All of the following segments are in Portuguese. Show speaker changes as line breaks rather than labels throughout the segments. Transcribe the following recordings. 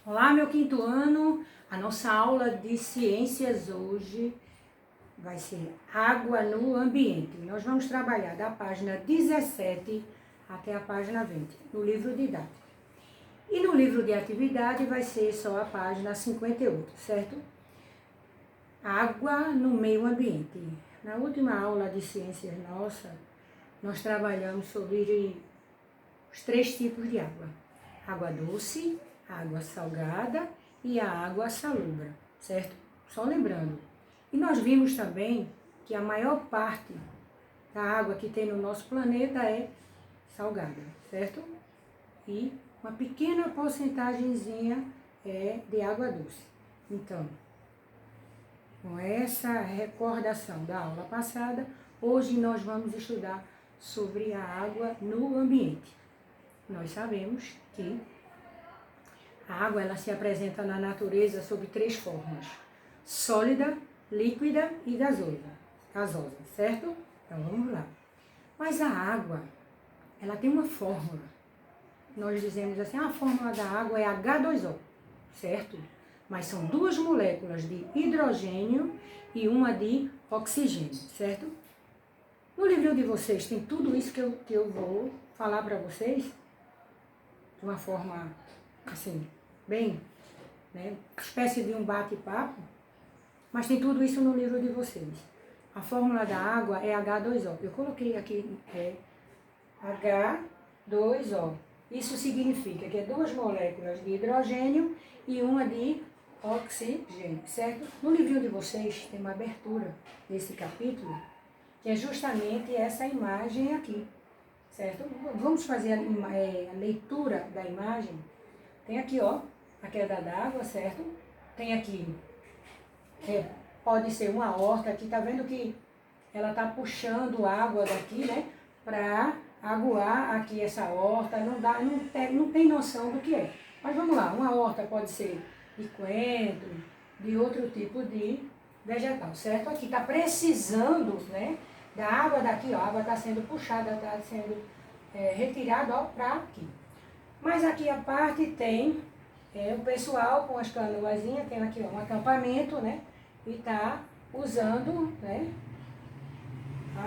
Olá, meu quinto ano, a nossa aula de ciências hoje vai ser água no ambiente. Nós vamos trabalhar da página 17 até a página 20, no livro didático. E no livro de atividade vai ser só a página 58, certo? Água no meio ambiente. Na última aula de ciências nossa, nós trabalhamos sobre os 3 tipos de água. Água doce, água salgada e a água salobra, certo? Só lembrando. E nós vimos também que a maior parte da água que tem no nosso planeta é salgada, certo? E uma pequena porcentagemzinha é de água doce. Então, com essa recordação da aula passada, hoje nós vamos estudar sobre a água no ambiente. Nós sabemos que a água ela se apresenta na natureza sob 3 formas: sólida, líquida e gasosa, certo? Então vamos lá. Mas a água, ela tem uma fórmula. Nós dizemos assim, a fórmula da água é H2O, certo? Mas são 2 moléculas de hidrogênio e uma de oxigênio, certo? No livro de vocês tem tudo isso que eu vou falar para vocês de uma forma assim, bem, né, espécie de um bate-papo, mas tem tudo isso no livro de vocês. A fórmula da água é H2O. Eu coloquei aqui, H2O. Isso significa que é 2 moléculas de hidrogênio e uma de oxigênio, certo? No livro de vocês tem uma abertura desse capítulo, que é justamente essa imagem aqui, certo? Vamos fazer a leitura da imagem. Tem aqui, ó, a queda d'água, certo? Tem aqui, pode ser uma horta aqui, tá vendo que ela tá puxando água daqui, né? Pra aguar aqui essa horta, não tem noção do que é. Mas vamos lá, uma horta pode ser de coentro, de outro tipo de vegetal, certo? Aqui tá precisando, né? Da água daqui, ó, a água tá sendo puxada, tá sendo retirada, ó, pra aqui. Mas aqui a parte tem o pessoal com as canoazinhas, tem aqui ó, um acampamento, né? E tá usando, né?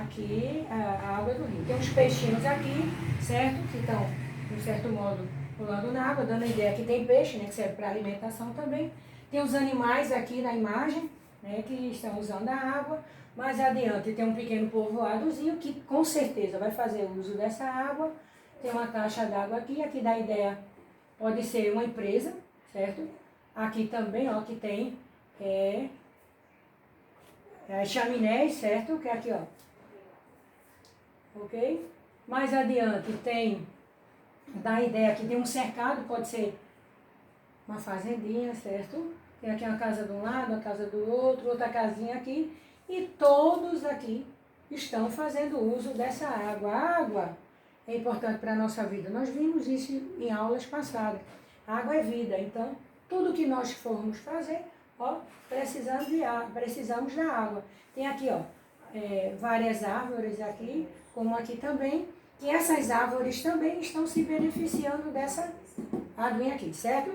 Aqui a água do rio. Tem uns peixinhos aqui, certo? Que estão, de um certo modo, pulando na água, dando a ideia que tem peixe, né? Que serve para alimentação também. Tem os animais aqui na imagem, né? Que estão usando a água. Mais adiante tem um pequeno povoadozinho que com certeza vai fazer uso dessa água. Tem uma caixa d'água aqui dá a ideia, pode ser uma empresa, certo? Aqui também, ó, que tem chaminés, certo? Que é aqui, ó. Ok? Mais adiante tem, dá a ideia que tem um cercado, pode ser uma fazendinha, certo? Tem aqui uma casa de um lado, uma casa do outro, outra casinha aqui. E todos aqui estão fazendo uso dessa água. A água é importante para a nossa vida. Nós vimos isso em aulas passadas. A água é vida, então tudo que nós formos fazer, ó, precisamos da água. Tem aqui, ó, várias árvores aqui, como aqui também, e essas árvores também estão se beneficiando dessa aguinha aqui, certo?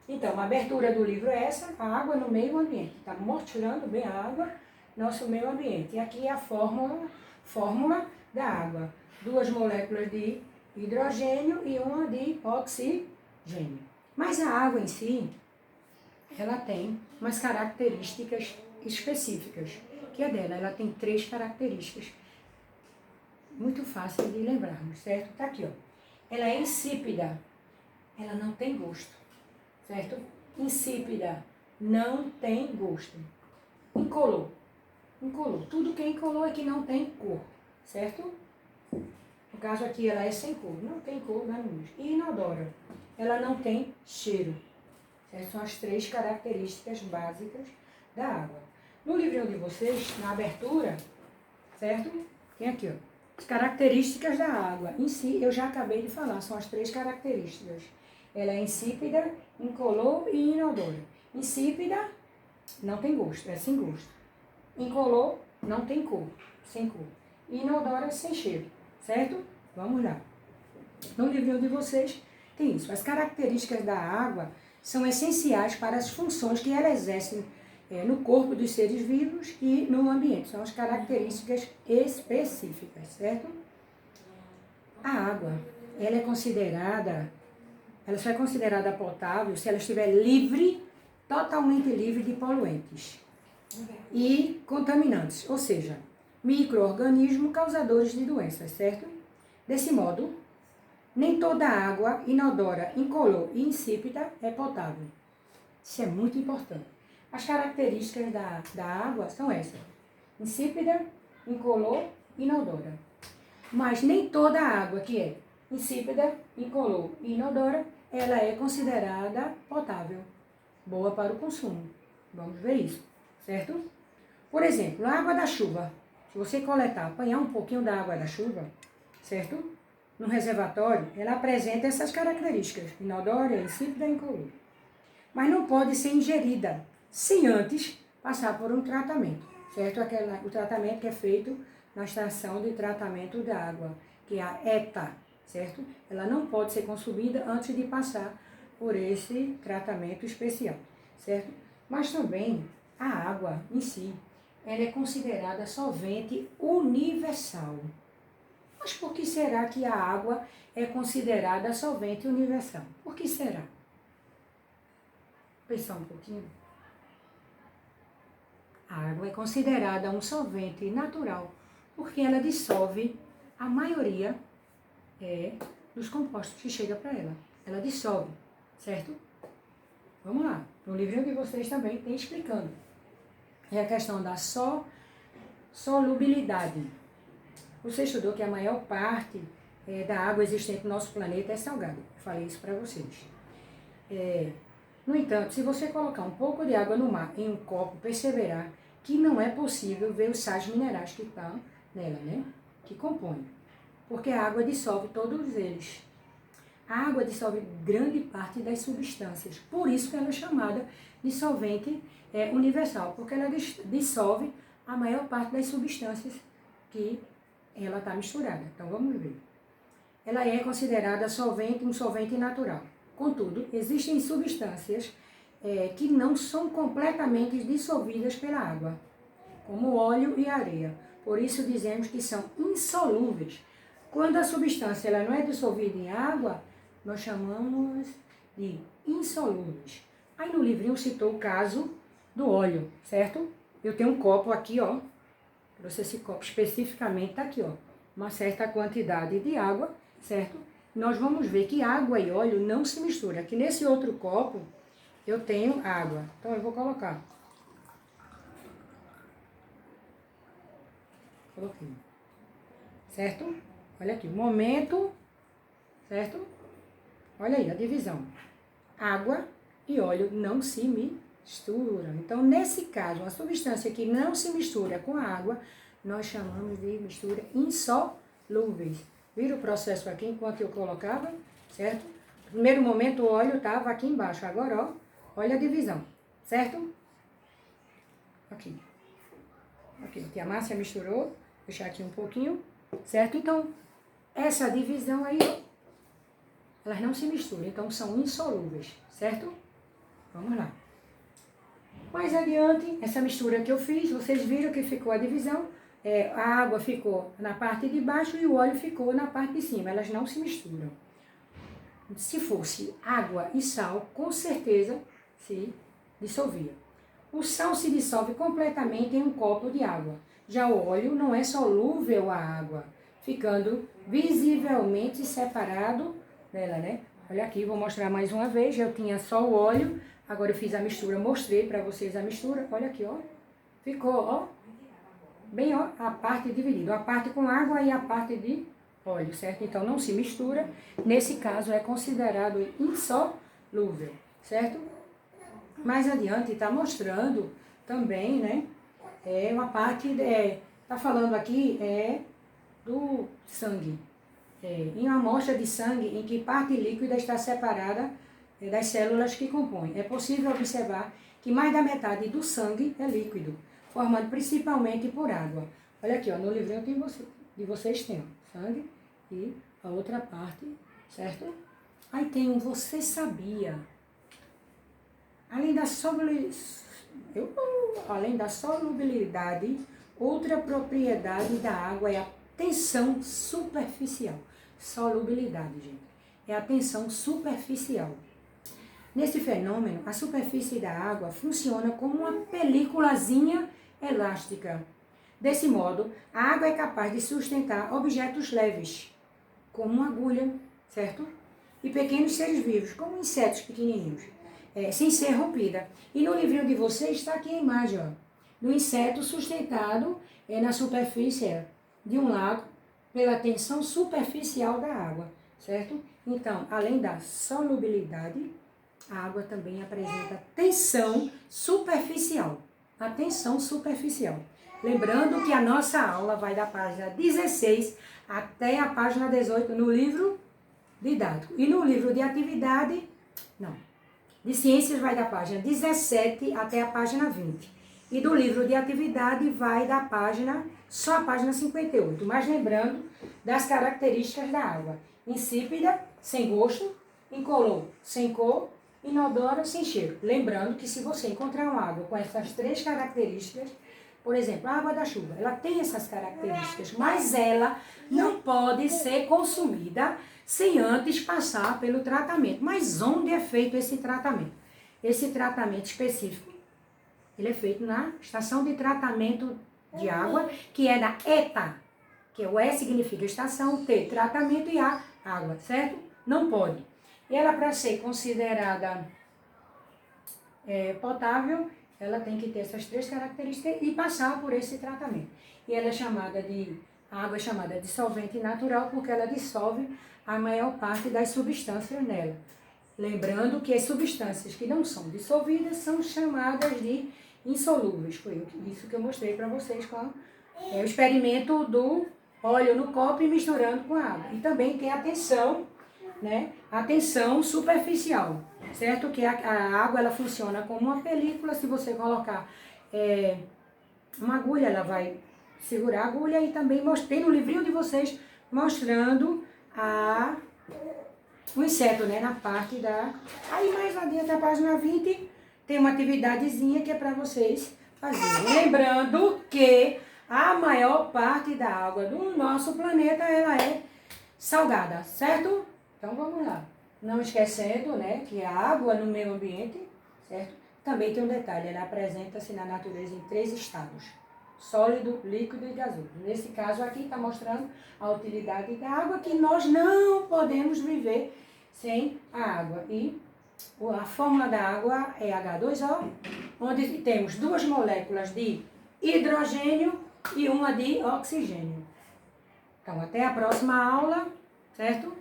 Então, a abertura do livro é essa, a água no meio ambiente. Está mostrando bem a água, nosso meio ambiente. E aqui é a fórmula da água. 2 moléculas de hidrogênio e uma de oxigênio. Mas a água em si, ela tem umas características específicas, que é dela. Ela tem 3 características muito fáceis de lembrarmos, certo? Tá aqui, ó. Ela é insípida, ela não tem gosto, certo? Insípida, não tem gosto. Incolor. Tudo que é incolor é que não tem cor, certo? No caso aqui, ela é sem cor, não tem cor, não é luz. E inodora, ela não tem cheiro. Essas são as 3 características básicas da água. No livro de vocês, na abertura, certo? Tem aqui, ó, as características da água. Em si, eu já acabei de falar, são as 3 características. Ela é insípida, incolor e inodora. Insípida, não tem gosto, é sem gosto. Incolor, não tem cor, sem cor. Inodora, sem cheiro. Certo? Vamos lá. No livro de vocês tem isso. As características da água são essenciais para as funções que ela exerce no corpo dos seres vivos e no ambiente. São as características específicas, certo? A água, ela só é considerada potável se ela estiver livre, totalmente livre de poluentes e contaminantes, ou seja, micro-organismos causadores de doenças, certo? Desse modo, nem toda água inodora, incolor e insípida é potável. Isso é muito importante. As características da água são essas: insípida, incolor, inodora. Mas nem toda água que é insípida, incolor e inodora, ela é considerada potável, boa para o consumo. Vamos ver isso, certo? Por exemplo, a água da chuva. Se você coletar, apanhar um pouquinho da água da chuva, certo? No reservatório, ela apresenta essas características: inodora, insípida e incolor. Mas não pode ser ingerida sem antes passar por um tratamento, certo? O tratamento que é feito na estação de tratamento da água, que é a ETA, certo? Ela não pode ser consumida antes de passar por esse tratamento especial, certo? Mas também a água em si, ela é considerada solvente universal. Mas por que será que a água é considerada solvente universal? Por que será? Pensar um pouquinho. A água é considerada um solvente natural, porque ela dissolve a maioria dos compostos que chega para ela. Ela dissolve, certo? Vamos lá. No livrinho que vocês também têm explicando. É a questão da solubilidade. Você estudou que a maior parte da água existente no nosso planeta é salgada. Eu falei isso para vocês. No entanto, se você colocar um pouco de água no mar em um copo, perceberá que não é possível ver os sais minerais que estão nela, né? Que compõem. Porque a água dissolve todos eles. A água dissolve grande parte das substâncias. Por isso que ela é chamada de solvente universal, porque ela dissolve a maior parte das substâncias que ela está misturada. Então, vamos ver. Ela é considerada um solvente natural. Contudo, existem substâncias que não são completamente dissolvidas pela água, como óleo e areia. Por isso dizemos que são insolúveis. Quando a substância ela não é dissolvida em água, nós chamamos de insolúveis. Aí no livrinho citou o caso do óleo, certo? Eu tenho um copo aqui, ó. Trouxe esse copo especificamente, tá aqui, ó. Uma certa quantidade de água, certo? Nós vamos ver que água e óleo não se misturam. Aqui nesse outro copo, eu tenho água. Então, eu vou colocar. Coloquei. Certo? Olha aqui, o momento, certo? Olha aí, a divisão. Água e óleo não se misturam. Então, nesse caso, uma substância que não se mistura com a água, nós chamamos de mistura insolúveis. Vira o processo aqui enquanto eu colocava, certo? No primeiro momento o óleo estava aqui embaixo. Agora, ó, olha a divisão, certo? Aqui. Aqui a massa misturou. Vou deixar aqui um pouquinho, certo? Então, essa divisão aí, elas não se misturam, então são insolúveis, certo? Vamos lá. Mais adiante, essa mistura que eu fiz, vocês viram que ficou a divisão. A água ficou na parte de baixo e o óleo ficou na parte de cima. Elas não se misturam. Se fosse água e sal, com certeza se dissolvia. O sal se dissolve completamente em um copo de água. Já o óleo não é solúvel à água, ficando visivelmente separado dela, né? Olha aqui, vou mostrar mais uma vez. Eu tinha só o óleo, agora eu fiz a mistura, mostrei para vocês a mistura. Olha aqui, ó. Ficou, ó. Bem, ó, a parte dividida, a parte com água e a parte de óleo, certo? Então, não se mistura. Nesse caso, é considerado insolúvel, certo? Mais adiante, está mostrando também, né? Uma parte, está falando aqui, do sangue. Em uma amostra de sangue em que parte líquida está separada das células que compõem. É possível observar que mais da metade do sangue é líquido, formado principalmente por água. Olha aqui, ó, no livrinho de vocês tem sangue e a outra parte, certo? Aí tem um você sabia. Além da solubilidade, outra propriedade da água é a tensão superficial. Solubilidade, gente, é a tensão superficial. Nesse fenômeno, a superfície da água funciona como uma películazinha elástica. Desse modo, a água é capaz de sustentar objetos leves, como uma agulha, certo? E pequenos seres vivos, como insetos pequenininhos, sem ser rompida. E no livrinho de vocês está aqui a imagem, ó, do inseto sustentado na superfície de um lago pela tensão superficial da água, certo? Então, além da solubilidade, a água também apresenta tensão superficial. A tensão superficial. Lembrando que a nossa aula vai da página 16 até a página 18 no livro didático. E no livro de atividade, de ciências vai da página 17 até a página 20. E do livro de atividade vai da página, só a página 58. Mas lembrando das características da água. Insípida, sem gosto, incolor, sem cor, inodora, sem cheiro. Lembrando que se você encontrar uma água com essas três características, por exemplo, a água da chuva, ela tem essas características, mas ela não pode ser consumida sem antes passar pelo tratamento. Mas onde é feito esse tratamento? Esse tratamento específico, ele é feito na estação de tratamento de água, que é da ETA, que o E significa estação, T, tratamento e A, água, certo? Não pode. E ela, para ser considerada potável, ela tem que ter essas três características e passar por esse tratamento. E ela é chamada a água é chamada de solvente natural porque ela dissolve a maior parte das substâncias nela. Lembrando que as substâncias que não são dissolvidas são chamadas de insolúveis. Foi isso que eu mostrei para vocês com o experimento do óleo no copo e misturando com a água. E também tem a tensão, né? A tensão superficial, certo? Que a água ela funciona como uma película. Se você colocar uma agulha, ela vai segurar a agulha. E também mostrei no livrinho de vocês mostrando o inseto, né? Na parte da... Aí mais adiante, a página 20, tem uma atividadezinha que é para vocês fazerem. Lembrando que a maior parte da água do nosso planeta, ela é salgada, certo? Então vamos lá. Não esquecendo, né, que a água no meio ambiente, certo? Também tem um detalhe, ela apresenta-se na natureza em 3 estados: sólido, líquido e gasoso. Nesse caso aqui está mostrando a utilidade da água, que nós não podemos viver sem a água. E a fórmula da água é H2O, onde temos 2 moléculas de hidrogênio e uma de oxigênio. Então até a próxima aula, certo?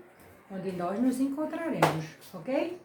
Onde nós nos encontraremos, ok?